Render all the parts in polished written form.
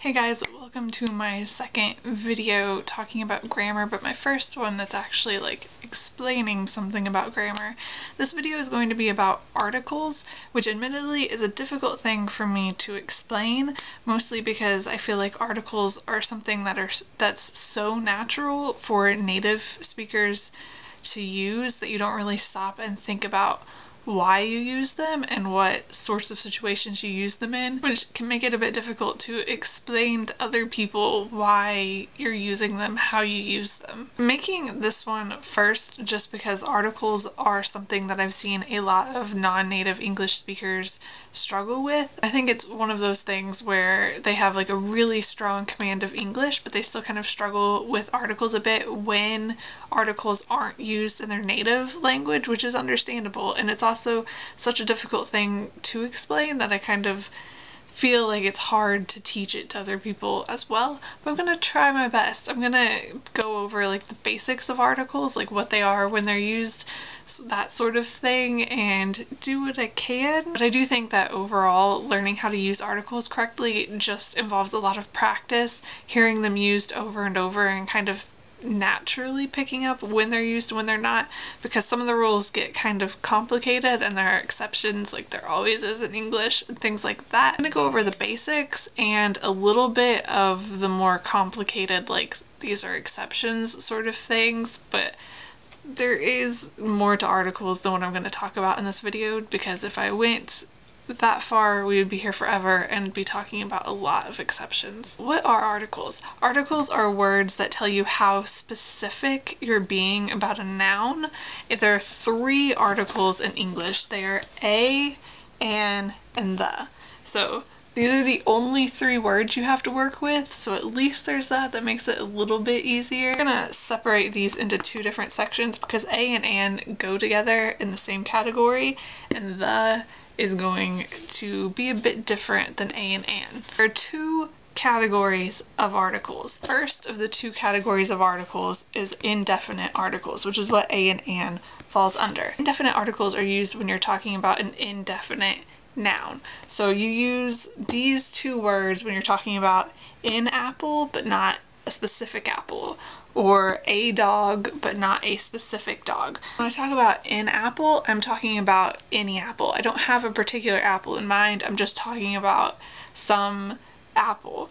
Hey guys, welcome to my second video talking about grammar, but my first one that's actually like explaining something about grammar. This video is going to be about articles, which admittedly is a difficult thing for me to explain, mostly because I feel like articles are something that's so natural for native speakers to use that you don't really stop and think about why you use them and what sorts of situations you use them in, which can make it a bit difficult to explain to other people why you're using them, how you use them. I'm making this one first just because articles are something that I've seen a lot of non-native English speakers struggle with. I think it's one of those things where they have like a really strong command of English, but they still kind of struggle with articles a bit when articles aren't used in their native language, which is understandable, and it's also such a difficult thing to explain that I kind of feel like it's hard to teach it to other people as well, but I'm gonna try my best. I'm gonna go over like the basics of articles, like what they are, when they're used, that sort of thing, and do what I can. But I do think that overall learning how to use articles correctly just involves a lot of practice, hearing them used over and over and kind of naturally picking up when they're used and when they're not, because some of the rules get kind of complicated and there are exceptions, like there always is in English, and things like that. I'm gonna go over the basics and a little bit of the more complicated, like these are exceptions sort of things, but there is more to articles than what I'm going to talk about in this video, because if I went that far we would be here forever and be talking about a lot of exceptions. What are articles? Articles are words that tell you how specific you're being about a noun. There are three articles in English. They are a, an, and the. So these are the only three words you have to work with, so at least there's that makes it a little bit easier. I'm gonna separate these into two different sections because a and an go together in the same category, and the is going to be a bit different than a and an. There are two categories of articles. First of the two categories of articles is indefinite articles, which is what a and an falls under. Indefinite articles are used when you're talking about an indefinite noun. So you use these two words when you're talking about an apple but not a specific apple, or a dog but not a specific dog. When I talk about an apple, I'm talking about any apple. I don't have a particular apple in mind, I'm just talking about some apple.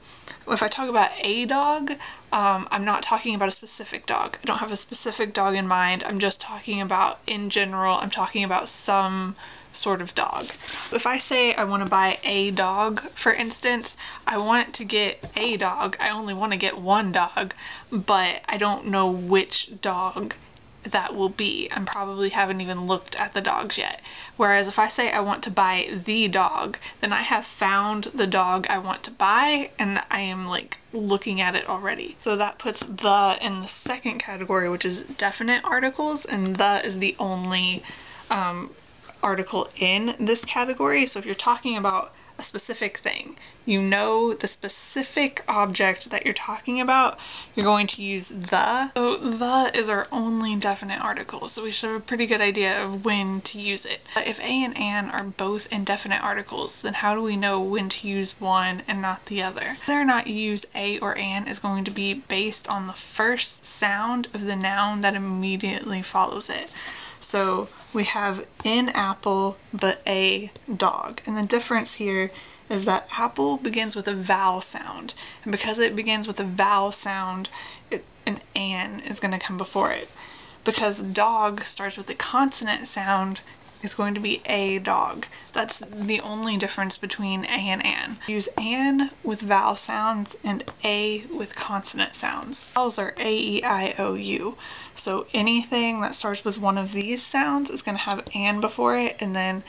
If I talk about a dog, I'm not talking about a specific dog. I don't have a specific dog in mind, I'm just talking about in general, I'm talking about some sort of dog. If I say I want to buy a dog, for instance, I want to get a dog, I only want to get one dog, but I don't know which dog that will be. I probably haven't even looked at the dogs yet. Whereas if I say I want to buy the dog, then I have found the dog I want to buy and I am like looking at it already. So that puts the in the second category, which is definite articles, and the is the only article in this category. So if you're talking about a specific thing, you know the specific object that you're talking about, you're going to use the. So the is our only definite article, so we should have a pretty good idea of when to use it. But if a and an are both indefinite articles, then how do we know when to use one and not the other? Whether or not you use a or an is going to be based on the first sound of the noun that immediately follows it. So we have an apple but a dog, and the difference here is that apple begins with a vowel sound, and because it begins with a vowel sound, an is going to come before it. Because dog starts with a consonant sound, it's going to be a dog. That's the only difference between a and an. Use an with vowel sounds and a with consonant sounds. Vowels are a, e, I, o, u. So anything that starts with one of these sounds is going to have an before it, and then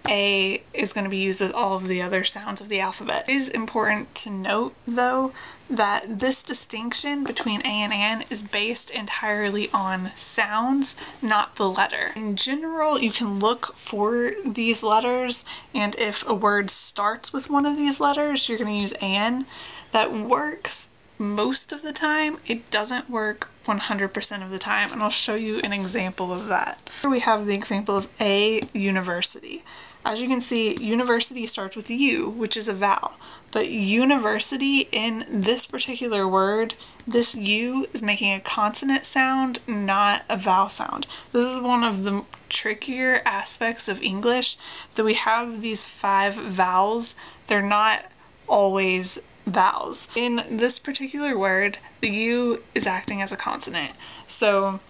a is going to be used with all of the other sounds of the alphabet. It is important to note though that this distinction between a and an is based entirely on sounds, not the letter. In general, you can look for these letters, and if a word starts with one of these letters, you're going to use an. That works most of the time. It doesn't work 100% of the time, and I'll show you an example of that. Here we have the example of a university. As you can see, university starts with U, which is a vowel. But university in this particular word, this U is making a consonant sound, not a vowel sound. This is one of the trickier aspects of English, that we have these 5 vowels. They're not always vowels. In this particular word, the U is acting as a consonant. So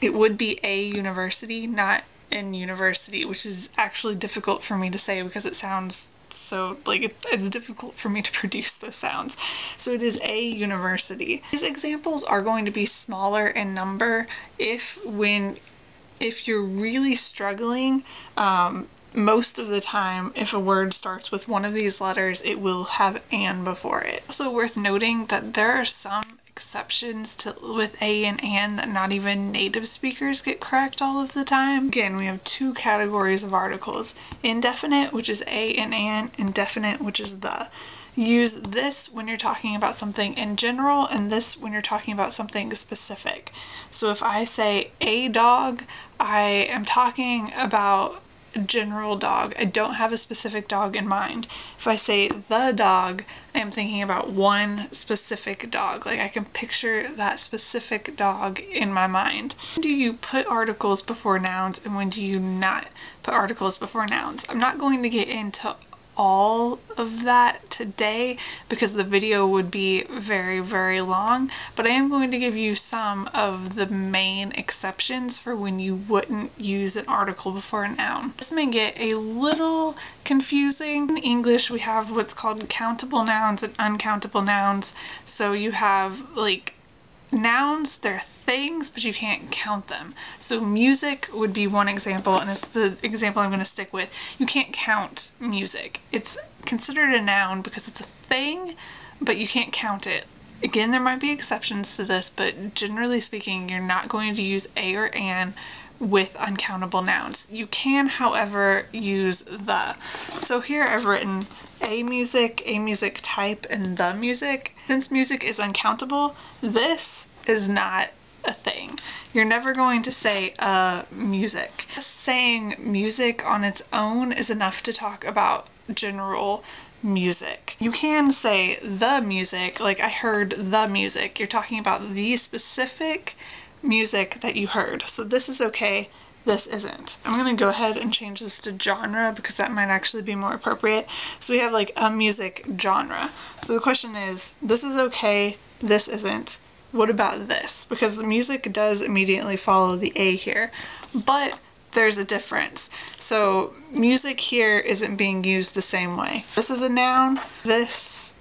it would be a university, not in university, which is actually difficult for me to say because it sounds so like it's difficult for me to produce those sounds. So it is a university. These examples are going to be smaller in number if you're really struggling. Most of the time, if a word starts with one of these letters, it will have "an" before it. Also worth noting that there are some exceptions with a and "an" that not even native speakers get correct all of the time. Again, we have 2 categories of articles: indefinite, which is a and "an", indefinite, which is the. Use this when you're talking about something in general, and this when you're talking about something specific. So if I say a dog, I am talking about a general dog. I don't have a specific dog in mind. If I say the dog, I am thinking about one specific dog. Like, I can picture that specific dog in my mind. When do you put articles before nouns and when do you not put articles before nouns? I'm not going to get into all of that today because the video would be very, very long, but I am going to give you some of the main exceptions for when you wouldn't use an article before a noun. This may get a little confusing. In English, we have what's called countable nouns and uncountable nouns. So you have like nouns, they're things, but you can't count them. So music would be one example, and it's the example I'm going to stick with. You can't count music. It's considered a noun because it's a thing, but you can't count it. Again, there might be exceptions to this, but generally speaking, you're not going to use a or an with uncountable nouns. You can, however, use the. So here I've written a music type, and the music. Since music is uncountable, this is not a thing. You're never going to say music. Just saying music on its own is enough to talk about general music. You can say the music, like I heard the music. You're talking about the specific music that you heard. So this is okay, this isn't. I'm gonna go ahead and change this to genre because that might actually be more appropriate. So we have like a music genre. So the question is, this is okay, this isn't. What about this? Because the music does immediately follow the A here, but there's a difference. So music here isn't being used the same way. This is a noun, this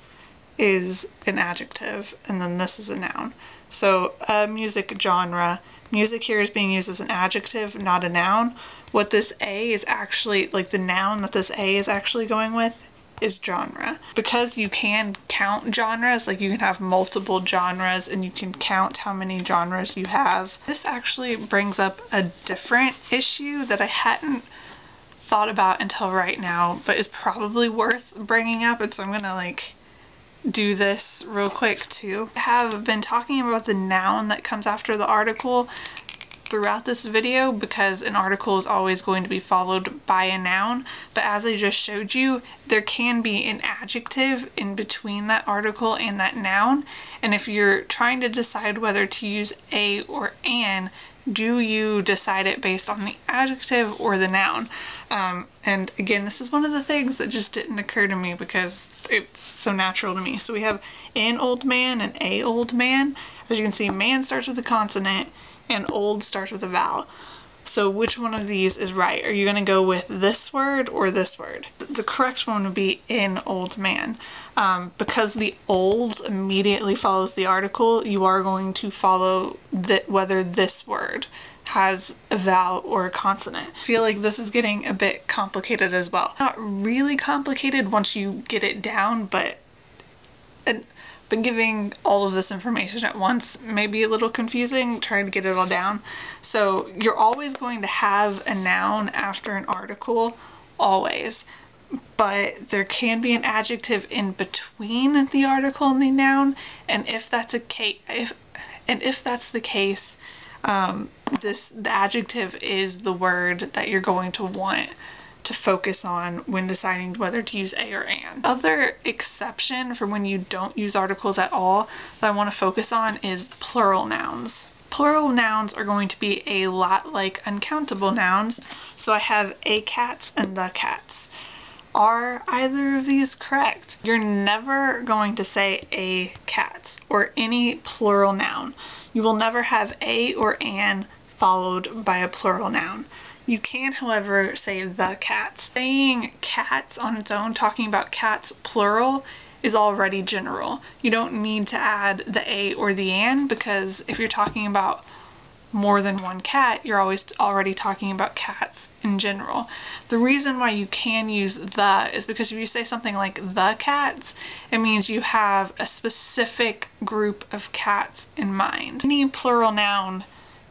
is an adjective, and then this is a noun. So a music genre, music here is being used as an adjective, not a noun. What this A is actually, like the noun that this A is actually going with, is genre. Because you can count genres, like you can have multiple genres and you can count how many genres you have. This actually brings up a different issue that I hadn't thought about until right now, but is probably worth bringing up, and so I'm gonna like do this real quick too. I have been talking about the noun that comes after the article throughout this video because an article is always going to be followed by a noun, but as I just showed you, there can be an adjective in between that article and that noun, and if you're trying to decide whether to use a or an, do you decide it based on the adjective or the noun? And again, this is one of the things that just didn't occur to me because it's so natural to me. So we have an old man and a old man. As you can see, man starts with a consonant and old starts with a vowel. So which one of these is right? Are you going to go with this word or this word? The correct one would be an old man. Because the old immediately follows the article, you are going to follow whether this word has a vowel or a consonant. I feel like this is getting a bit complicated as well. Not really complicated once you get it down, but giving all of this information at once may be a little confusing, trying to get it all down. So you're always going to have a noun after an article, always. But there can be an adjective in between the article and the noun, and if that's the case, the adjective is the word that you're going to want to focus on when deciding whether to use a or an. Other exception for when you don't use articles at all that I want to focus on is plural nouns. Plural nouns are going to be a lot like uncountable nouns, so I have a cats and the cats. Are either of these correct? You're never going to say a cats or any plural noun. You will never have a or an followed by a plural noun. You can, however, say the cats. Saying cats on its own, talking about cats plural, is already general. You don't need to add the a or the an, because if you're talking about more than one cat, you're always already talking about cats in general. The reason why you can use the is because if you say something like the cats, it means you have a specific group of cats in mind. Any plural noun,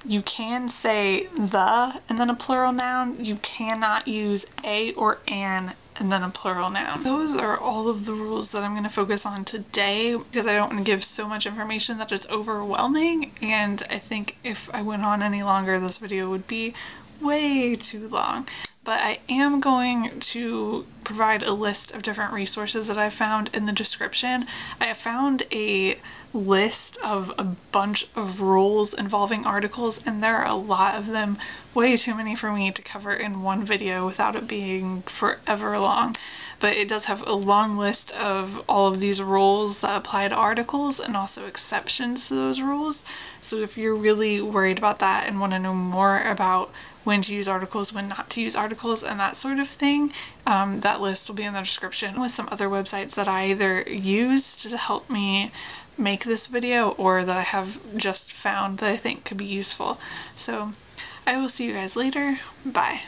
you can say the and then a plural noun. You cannot use a or an and then a plural noun. Those are all of the rules that I'm going to focus on today, because I don't want to give so much information that it's overwhelming, and I think if I went on any longer this video would be way too long. But I am going to provide a list of different resources that I found in the description. I have found a list of a bunch of rules involving articles, and there are a lot of them, way too many for me to cover in one video without it being forever long. But it does have a long list of all of these rules that apply to articles and also exceptions to those rules. So if you're really worried about that and want to know more about when to use articles, when not to use articles, and that sort of thing, that list will be in the description, with some other websites that I either used to help me make this video or that I have just found that I think could be useful. So I will see you guys later. Bye.